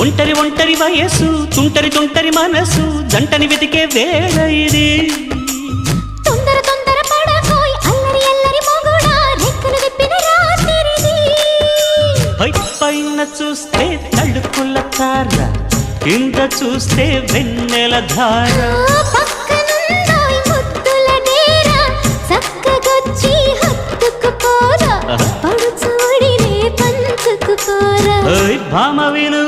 ఒంటరి ఒంటరి వయసు తుంటరి తుంటరి మనసు జంటని వెతికే వేళ ఇది తొందర తొందర పడకోయ్ అల్లరి అల్లరి మొగుడా రెక్కలు విప్పిన రాత్రిది పైన చూస్తే తడుకుల తార కింద చూస్తే వెన్నెల ధార పక్కనుందోయ్ ముద్దుల డేరా చక్కగొచ్చి హత్తుకుపోరా పడుచోడినే పంచుకుపోరా భామ విను